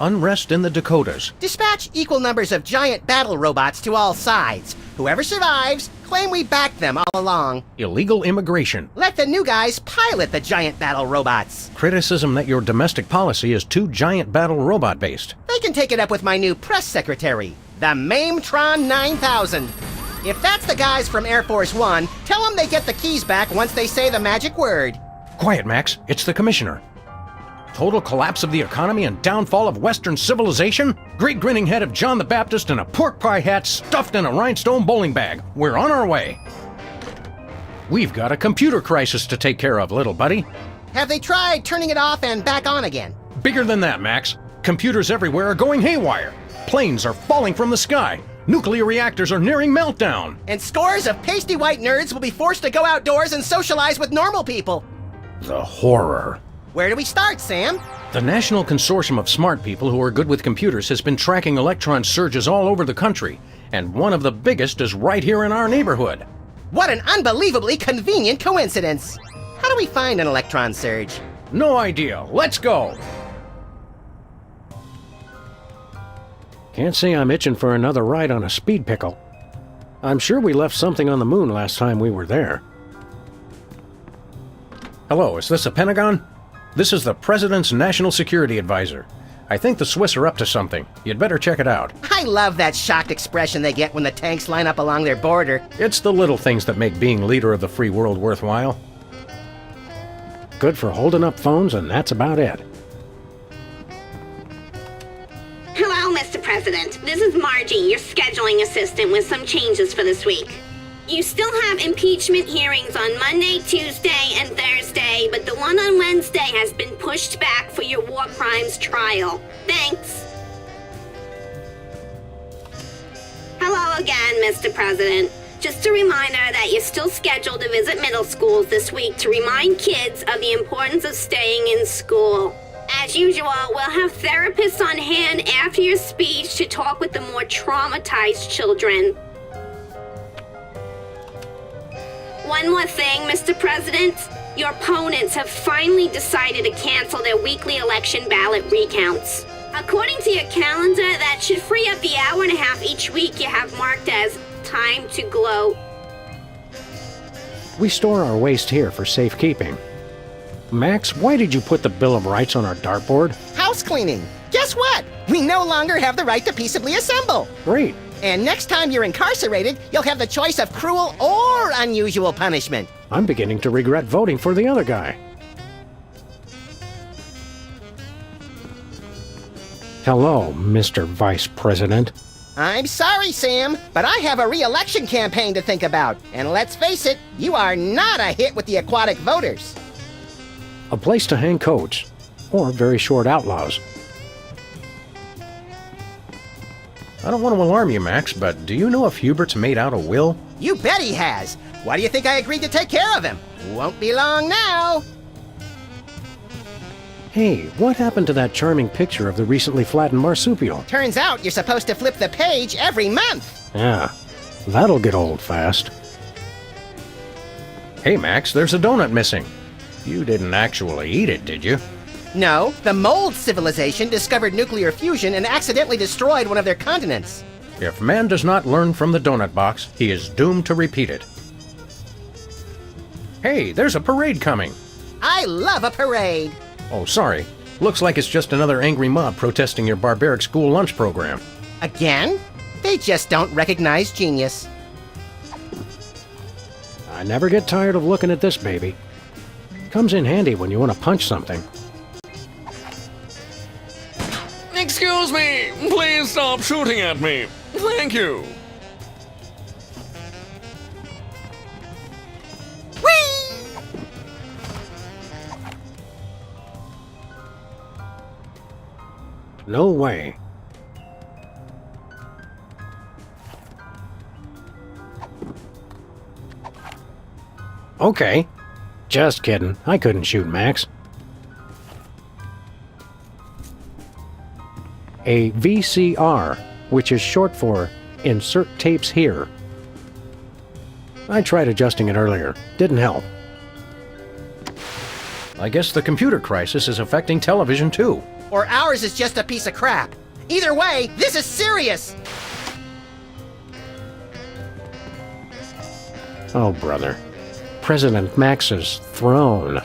Unrest in the Dakotas. Dispatch equal numbers of giant battle robots to all sides. Whoever survives, claim we backed them all along. Illegal immigration. Let the new guys pilot the giant battle robots. Criticism that your domestic policy is too giant battle robot based. They can take it up with my new press secretary, the Mametron 9000. If that's the guys from Air Force One, tell them they get the keys back once they say the magic word. Quiet, Max. It's the commissioner. Total collapse of the economy and downfall of Western civilization? Great grinning head of John the Baptist in a pork pie hat stuffed in a rhinestone bowling bag. We're on our way. We've got a computer crisis to take care of, little buddy. Have they tried turning it off and back on again? Bigger than that, Max. Computers everywhere are going haywire. Planes are falling from the sky. Nuclear reactors are nearing meltdown. And scores of pasty white nerds will be forced to go outdoors and socialize with normal people. The horror. Where do we start, Sam? The National Consortium of Smart People who are good with computers has been tracking electron surges all over the country, and one of the biggest is right here in our neighborhood. What an unbelievably convenient coincidence. How do we find an electron surge? No idea. Let's go. Can't say I'm itching for another ride on a speed pickle. I'm sure we left something on the moon last time we were there. Hello, is this the Pentagon? This is the President's National Security Advisor. I think the Swiss are up to something. You'd better check it out. I love that shocked expression they get when the tanks line up along their border. It's the little things that make being leader of the free world worthwhile. Good for holding up phones, and that's about it. Hello, Mr. President. This is Margie, your scheduling assistant, with some changes for this week. You still have impeachment hearings on Monday, Tuesday, and Thursday, but the one on Wednesday has been pushed back for your war crimes trial. Thanks. Hello again, Mr. President. Just a reminder that you're still scheduled to visit middle schools this week to remind kids of the importance of staying in school. As usual, we'll have therapists on hand after your speech to talk with the more traumatized children. One more thing, Mr. President. Your opponents have finally decided to cancel their weekly election ballot recounts. According to your calendar, that should free up the hour and a half each week you have marked as time to gloat. We store our waste here for safekeeping. Max, why did you put the Bill of Rights on our dartboard? House cleaning. Guess what? We no longer have the right to peaceably assemble. Great. And next time you're incarcerated, you'll have the choice of cruel or unusual punishment. I'm beginning to regret voting for the other guy. Hello, Mr. Vice President. I'm sorry, Sam, but I have a re-election campaign to think about. And let's face it, you are not a hit with the aquatic voters. A place to hang coats, or very short outlaws. I don't want to alarm you, Max, but do you know if Hubert's made out a will? You bet he has. Why do you think I agreed to take care of him? Won't be long now. Hey, what happened to that charming picture of the recently flattened marsupial? Turns out you're supposed to flip the page every month. Yeah, that'll get old fast. Hey, Max, there's a donut missing. You didn't actually eat it, did you? No, the mold civilization discovered nuclear fusion and accidentally destroyed one of their continents. If man does not learn from the donut box, he is doomed to repeat it. Hey, there's a parade coming. I love a parade. Oh, sorry. Looks like it's just another angry mob protesting your barbaric school lunch program. Again? They just don't recognize genius. I never get tired of looking at this baby. Comes in handy when you want to punch something. Excuse me! Please stop shooting at me! Thank you! Whee! No way. Okay. Just kidding. I couldn't shoot Max. A VCR, which is short for Insert Tapes Here. I tried adjusting it earlier. Didn't help. I guess the computer crisis is affecting television too. or ours is just a piece of crap. Either way, this is serious! Oh, brother. President Max's throne.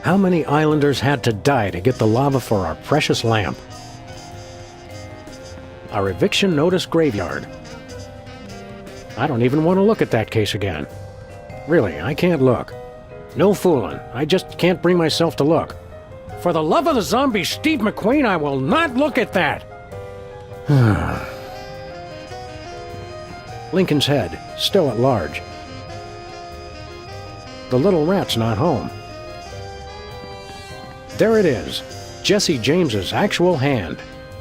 How many islanders had to die to get the lava for our precious lamp? Our eviction notice graveyard. I don't even want to look at that case again. Really, I can't look. No fooling. I just can't bring myself to look. For the love of the zombie Steve McQueen, I will not look at that! Lincoln's Head, still at large. The little rat's not home. There it is, Jesse James's actual hand.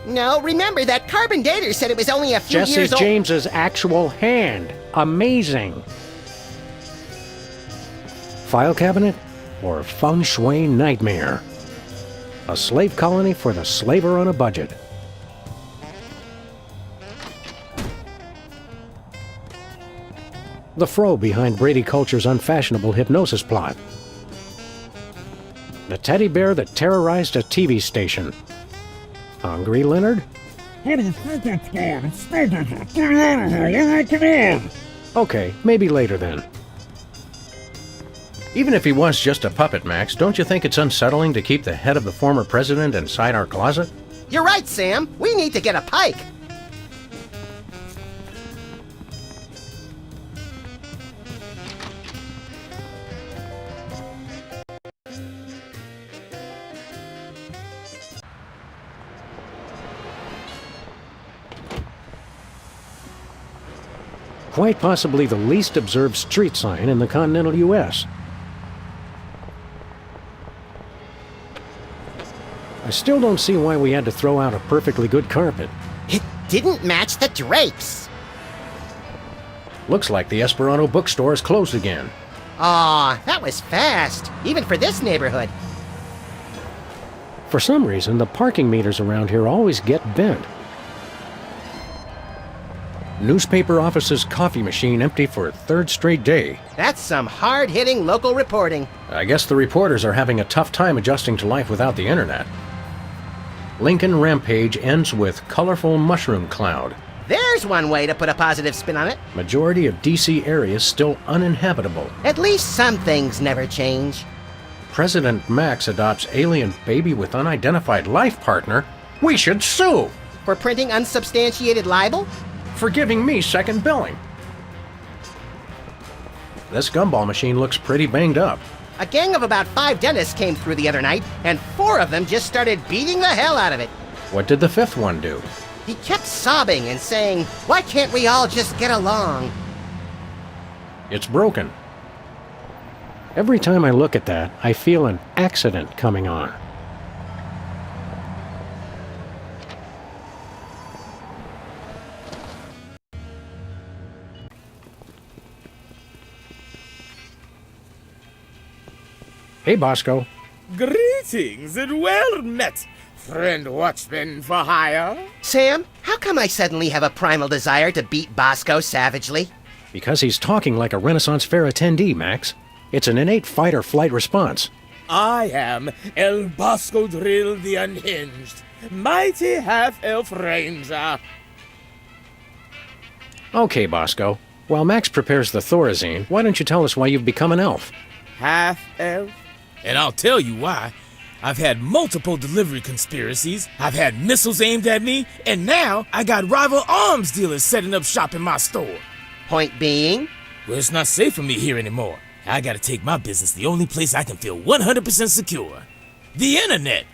No, remember that carbon dater said it was only a few years Jesse old. James's actual hand. Amazing. File cabinet or feng shui nightmare? A slave colony for the slaver on a budget. The fro behind Brady Culture's unfashionable hypnosis plot. The teddy bear that terrorized a TV station. Hungry, Leonard? How do you think that's going? It's stupid. Get me out of here. Yeah, come in. Okay, maybe later then. Even if he was just a puppet, Max, don't you think it's unsettling to keep the head of the former president inside our closet? You're right, Sam. We need to get a pike. Quite possibly the least observed street sign in the continental U.S. I still don't see why we had to throw out a perfectly good carpet. It didn't match the drapes. Looks like the Esperanto bookstore is closed again. Aw, that was fast, even for this neighborhood. For some reason, the parking meters around here always get bent. Newspaper office's coffee machine empty for a third straight day. That's some hard-hitting local reporting. I guess the reporters are having a tough time adjusting to life without the internet. Lincoln Rampage ends with colorful mushroom cloud. There's one way to put a positive spin on it. Majority of DC areas still uninhabitable. At least some things never change. President Max adopts alien baby with unidentified life partner. We should sue! For printing unsubstantiated libel? For giving me second billing. This gumball machine looks pretty banged up. A gang of about 5 dentists came through the other night, and 4 of them just started beating the hell out of it. What did the 5th one do? He kept sobbing and saying, "Why can't we all just get along?" It's broken. Every time I look at that, I feel an accident coming on. Hey, Bosco. Greetings and well met, friend watchman for hire. Sam, how come I suddenly have a primal desire to beat Bosco savagely? Because he's talking like a Renaissance Fair attendee, Max. It's an innate fight-or-flight response. I am El Bosco Drill the Unhinged, mighty half-elf ranger. Okay, Bosco. While Max prepares the Thorazine, why don't you tell us why you've become an elf? Half-elf? And I'll tell you why. I've had multiple delivery conspiracies, I've had missiles aimed at me, and now I got rival arms dealers setting up shop in my store. Point being? Well, it's not safe for me here anymore. I gotta take my business the only place I can feel 100% secure. The internet!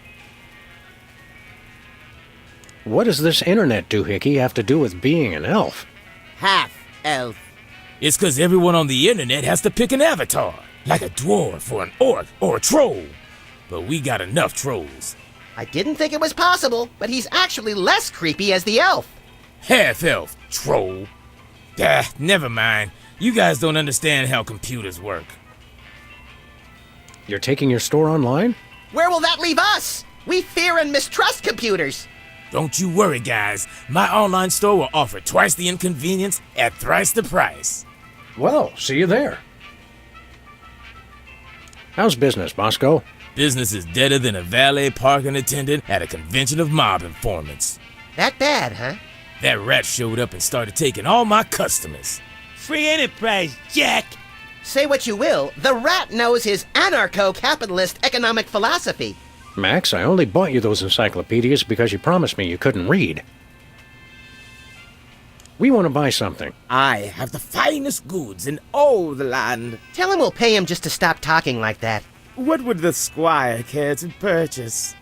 What does this internet doohickey have to do with being an elf? Half-elf. It's 'cause everyone on the internet has to pick an avatar, like a dwarf or an orc or a troll. But we got enough trolls. I didn't think it was possible, but he's actually less creepy as the elf. Half-elf, troll. Never mind. You guys don't understand how computers work. You're taking your store online? Where will that leave us? We fear and mistrust computers. Don't you worry, guys. My online store will offer twice the inconvenience at thrice the price. Well, see you there. How's business, Bosco? Business is deader than a valet parking attendant at a convention of mob informants. That bad, huh? That rat showed up and started taking all my customers. Free enterprise, Jack. Say what you will, the rat knows his anarcho-capitalist economic philosophy. Max, I only bought you those encyclopedias because you promised me you couldn't read. We want to buy something. I have the finest goods in all the land. Tell him we'll pay him just to stop talking like that. What would the squire care to purchase?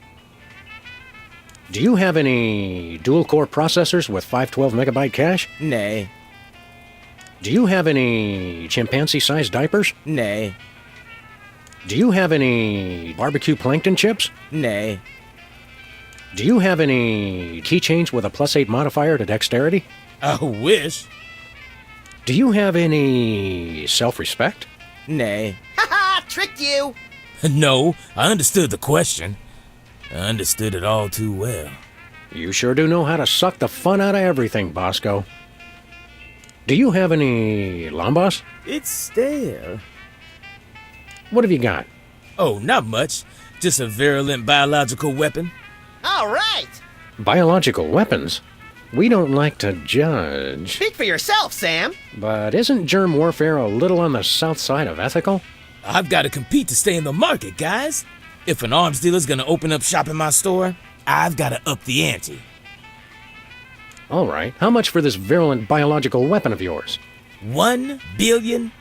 Do you have any dual-core processors with 512 megabyte cache? Nay, Do you have any chimpanzee-sized diapers? nay, Do you have any barbecue plankton chips? nay. Do you have any keychains with a +8 modifier to dexterity? I wish. Do you have any self-respect? Nay. Ha-ha! Tricked you! No, I understood the question. I understood it all too well. You sure do know how to suck the fun out of everything, Bosco. Do you have any Lambas? It's stale. What have you got? Oh, not much. Just a virulent biological weapon. All right! Biological weapons? We don't like to judge. Speak for yourself, Sam. But isn't germ warfare a little on the south side of ethical? I've got to compete to stay in the market, guys. If an arms dealer's gonna open up shop in my store, I've got to up the ante. All right, how much for this virulent biological weapon of yours? $1 billion.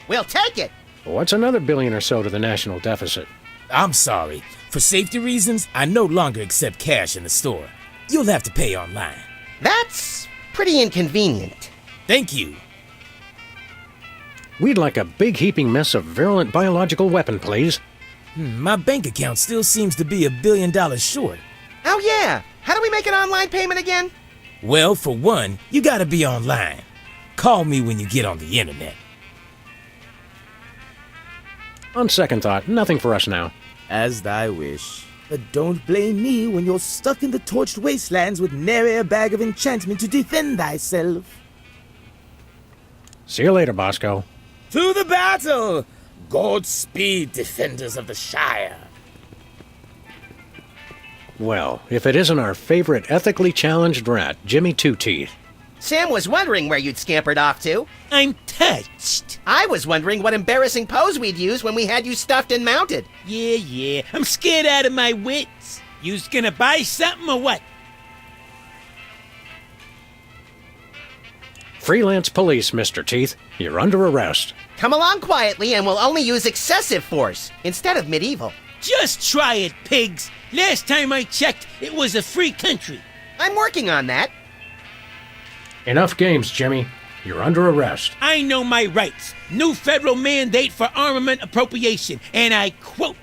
We'll take it. What's another billion or so to the national deficit? I'm sorry. For safety reasons, I no longer accept cash in the store. You'll have to pay online. That's pretty inconvenient. Thank you. We'd like a big heaping mess of virulent biological weapon, please. My bank account still seems to be $1 billion short. Oh, yeah. How do we make an online payment again? Well, for one, you gotta be online. Call me when you get on the internet. On second thought, nothing for us now. As thy wish. But don't blame me when you're stuck in the torched wastelands with nary a bag of enchantment to defend thyself. See you later, Bosco. To the battle! Godspeed, defenders of the Shire. Well, if it isn't our favorite ethically challenged rat, Jimmy Two-Teeth. Sam was wondering where you'd scampered off to. I'm touched. I was wondering what embarrassing pose we'd use when we had you stuffed and mounted. Yeah. I'm scared out of my wits. You's gonna buy something or what? Freelance police, Mr. Teeth. You're under arrest. Come along quietly and we'll only use excessive force instead of medieval. Just try it, pigs. Last time I checked, it was a free country. I'm working on that. Enough games, Jimmy. You're under arrest. I know my rights. New federal mandate for armament appropriation, and I quote,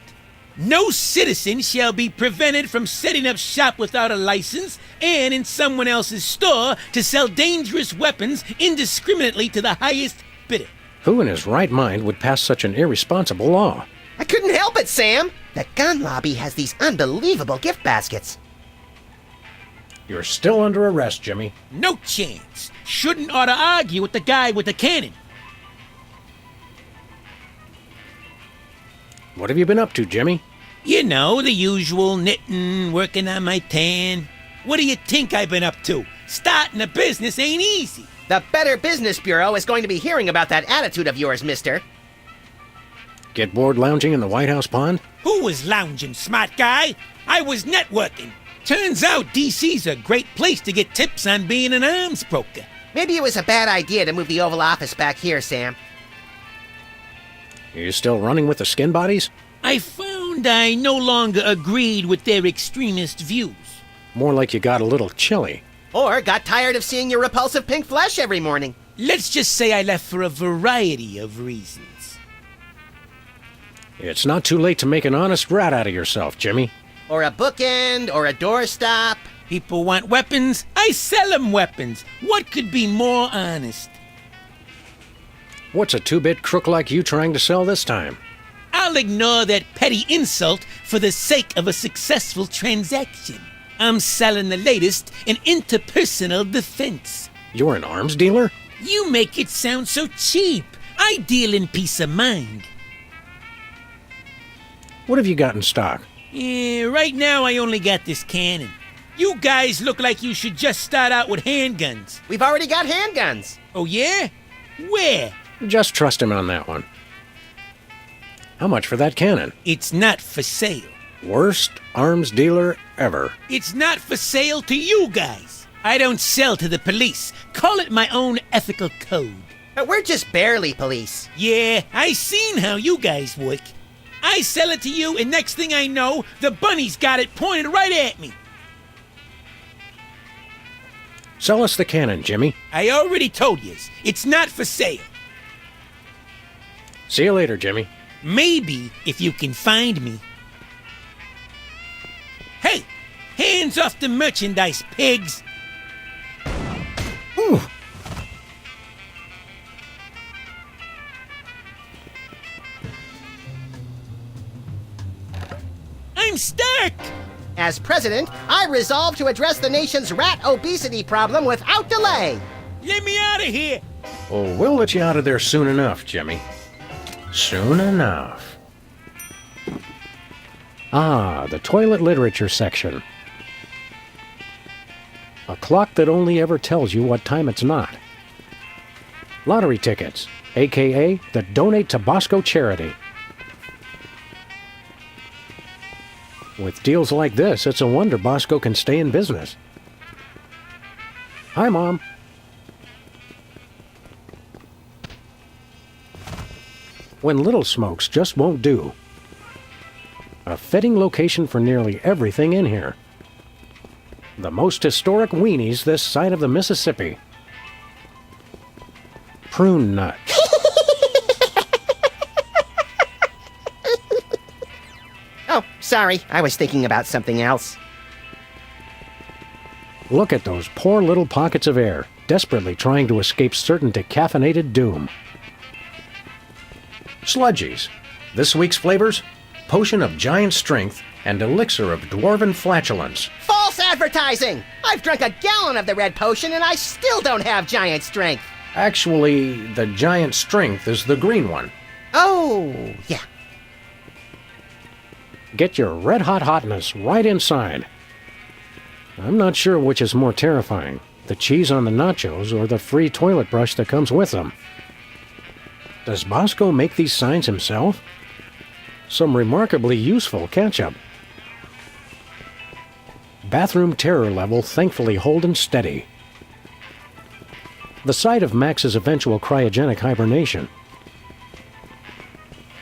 "No citizen shall be prevented from setting up shop without a license and in someone else's store to sell dangerous weapons indiscriminately to the highest bidder." Who in his right mind would pass such an irresponsible law? I couldn't help it, Sam. The gun lobby has these unbelievable gift baskets. You're still under arrest, Jimmy. No chance. Shouldn't ought to argue with the guy with the cannon. What have you been up to, Jimmy? You know, the usual knitting, working on my tan. What do you think I've been up to? Starting a business ain't easy. The Better Business Bureau is going to be hearing about that attitude of yours, mister. Get bored lounging in the White House pond? Who was lounging, smart guy? I was networking. Turns out DC's a great place to get tips on being an arms broker. Maybe it was a bad idea to move the Oval Office back here, Sam. You still running with the skin bodies? I found I no longer agreed with their extremist views. More like you got a little chilly. Or got tired of seeing your repulsive pink flesh every morning. Let's just say I left for a variety of reasons. It's not too late to make an honest rat out of yourself, Jimmy. Or a bookend, or a doorstop. People want weapons, I sell them weapons. What could be more honest? What's a two-bit crook like you trying to sell this time? I'll ignore that petty insult for the sake of a successful transaction. I'm selling the latest in interpersonal defense. You're an arms dealer? You make it sound so cheap. I deal in peace of mind. What have you got in stock? Right now I only got this cannon. You guys look like you should just start out with handguns. We've already got handguns. Oh yeah? Where? Just trust him on that one. How much for that cannon? It's not for sale. Worst arms dealer ever. It's not for sale to you guys. I don't sell to the police. Call it my own ethical code. But we're just barely police. Yeah, I seen how you guys work. I sell it to you, and next thing I know, the bunny's got it pointed right at me. Sell us the cannon, Jimmy. I already told yous, it's not for sale. See you later, Jimmy. Maybe if you can find me. Hey, hands off the merchandise, pigs. Ooh. I'm stuck. As president, I resolve to address the nation's rat obesity problem without delay. Let me out of here. Oh, we'll let you out of there soon enough, Jimmy. Soon enough. Ah, the toilet literature section. A clock that only ever tells you what time it's not. Lottery tickets, aka the Donate to Bosco charity. With deals like this, it's a wonder Bosco can stay in business. Hi, Mom. When little smokes just won't do. A fitting location for nearly everything in here. The most historic weenies this side of the Mississippi. Prune nut. Oh, sorry, I was thinking about something else. Look at those poor little pockets of air, desperately trying to escape certain decaffeinated doom. Sludgies. This week's flavors? Potion of giant strength and elixir of dwarven flatulence. False advertising! I've drunk a gallon of the red potion and I still don't have giant strength. Actually, the giant strength is the green one. Oh, yeah. Get your red-hot hotness right inside. I'm not sure which is more terrifying, the cheese on the nachos or the free toilet brush that comes with them. Does Bosco make these signs himself? Some remarkably useful ketchup. Bathroom terror level thankfully holding steady. The site of Max's eventual cryogenic hibernation.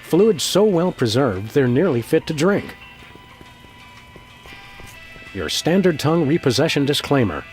Fluids so well preserved they're nearly fit to drink. Your standard tongue repossession disclaimer.